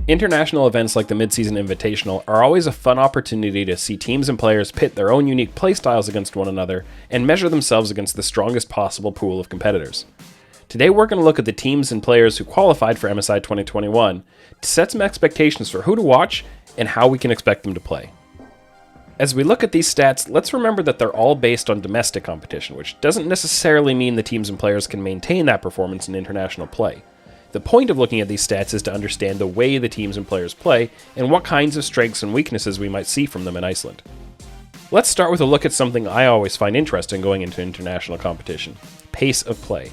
International events like the Mid-Season Invitational are always a fun opportunity to see teams and players pit their own unique playstyles against one another and measure themselves against the strongest possible pool of competitors. Today we're going to look at the teams and players who qualified for MSI 2021 to set some expectations for who to watch and how we can expect them to play. As we look at these stats, let's remember that they're all based on domestic competition, which doesn't necessarily mean the teams and players can maintain that performance in international play. The point of looking at these stats is to understand the way the teams and players play and what kinds of strengths and weaknesses we might see from them in Iceland. Let's start with a look at something I always find interesting going into international competition: pace of play.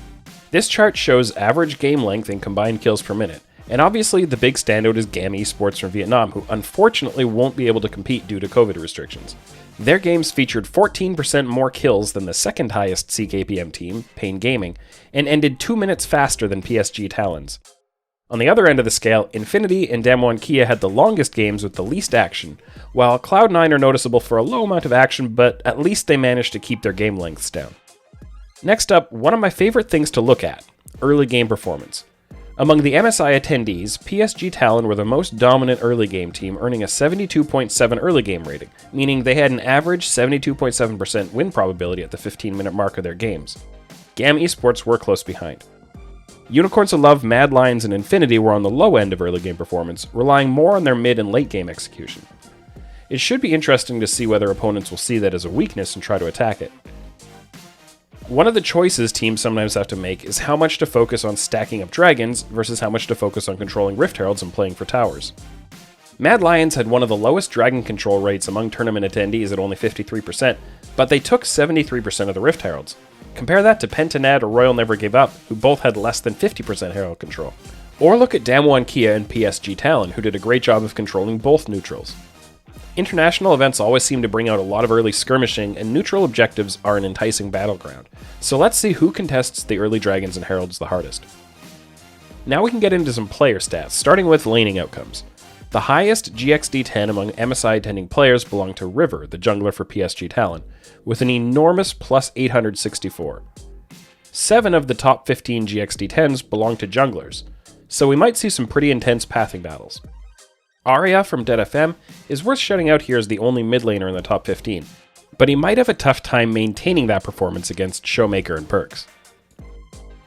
This chart shows average game length and combined kills per minute, and obviously the big standout is GAM Esports from Vietnam, who unfortunately won't be able to compete due to COVID restrictions. Their games featured 14% more kills than the second highest CKPM team, Pain Gaming, and ended 2 minutes faster than PSG Talons. On the other end of the scale, Infinity and Damwon Kia had the longest games with the least action, while Cloud9 are noticeable for a low amount of action, but at least they managed to keep their game lengths down. Next up, one of my favorite things to look at: early game performance. Among the MSI attendees, PSG Talon were the most dominant early game team, earning a 72.7 early game rating, meaning they had an average 72.7% win probability at the 15-minute mark of their games. GAM Esports were close behind. Unicorns of Love, Mad Lions, and Infinity were on the low end of early game performance, relying more on their mid and late game execution. It should be interesting to see whether opponents will see that as a weakness and try to attack it. One of the choices teams sometimes have to make is how much to focus on stacking up dragons versus how much to focus on controlling Rift Heralds and playing for towers. Mad Lions had one of the lowest dragon control rates among tournament attendees at only 53%, but they took 73% of the Rift Heralds. Compare that to Pentanad or Royal Never Gave Up, who both had less than 50% Herald control. Or look at Damwon Kia and PSG Talon, who did a great job of controlling both neutrals. International events always seem to bring out a lot of early skirmishing, and neutral objectives are an enticing battleground. So let's see who contests the early dragons and heralds the hardest. Now we can get into some player stats, starting with laning outcomes. The highest GXD10 among MSI attending players belonged to River, the jungler for PSG Talon, with an enormous plus 864. 7 of the top 15 GXD10s belong to junglers, so we might see some pretty intense pathing battles. Arya from Dead FM is worth shouting out here as the only mid laner in the top 15, but he might have a tough time maintaining that performance against Showmaker and Perks.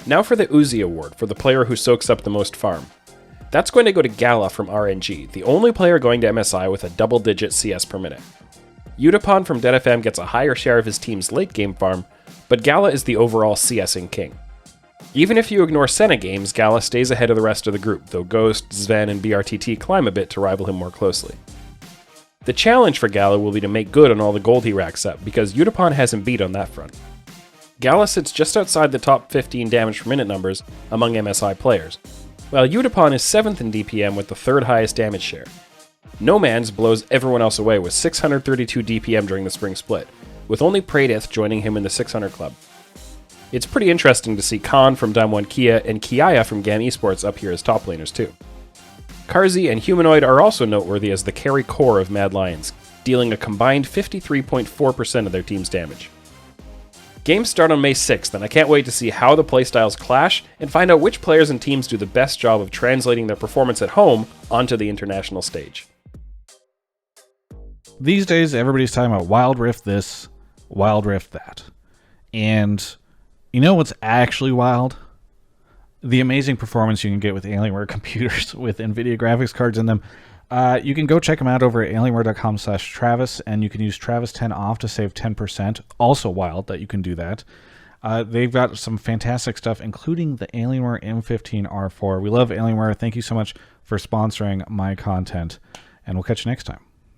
Now for the Uzi Award for the player who soaks up the most farm. That's going to go to Gala from RNG, the only player going to MSI with a double-digit CS per minute. Utapon from Dead FM gets a higher share of his team's late game farm, but Gala is the overall CSing king. Even if you ignore Senna games, Gala stays ahead of the rest of the group, though Ghost, Sven, and BRTT climb a bit to rival him more closely. The challenge for Gala will be to make good on all the gold he racks up, because Utapon has him beat on that front. Gala sits just outside the top 15 damage per minute numbers among MSI players, while Utapon is 7th in DPM with the 3rd highest damage share. No Man's blows everyone else away with 632 DPM during the spring split, with only Pradith joining him in the 600 club. It's pretty interesting to see Khan from Damwon Kia and Kiaya from GAM Esports up here as top laners too. Karzi and Humanoid are also noteworthy as the carry core of Mad Lions, dealing a combined 53.4% of their team's damage. Games start on May 6th, and I can't wait to see how the playstyles clash and find out which players and teams do the best job of translating their performance at home onto the international stage. These days, everybody's talking about Wild Rift this, Wild Rift that. And you know what's actually wild? The amazing performance you can get with Alienware computers with NVIDIA graphics cards in them. You can go check them out over at alienware.com/Travis, and you can use Travis10 off to save 10%. Also wild that you can do that. They've got some fantastic stuff, including the Alienware M15R4. We love Alienware. Thank you so much for sponsoring my content, and we'll catch you next time.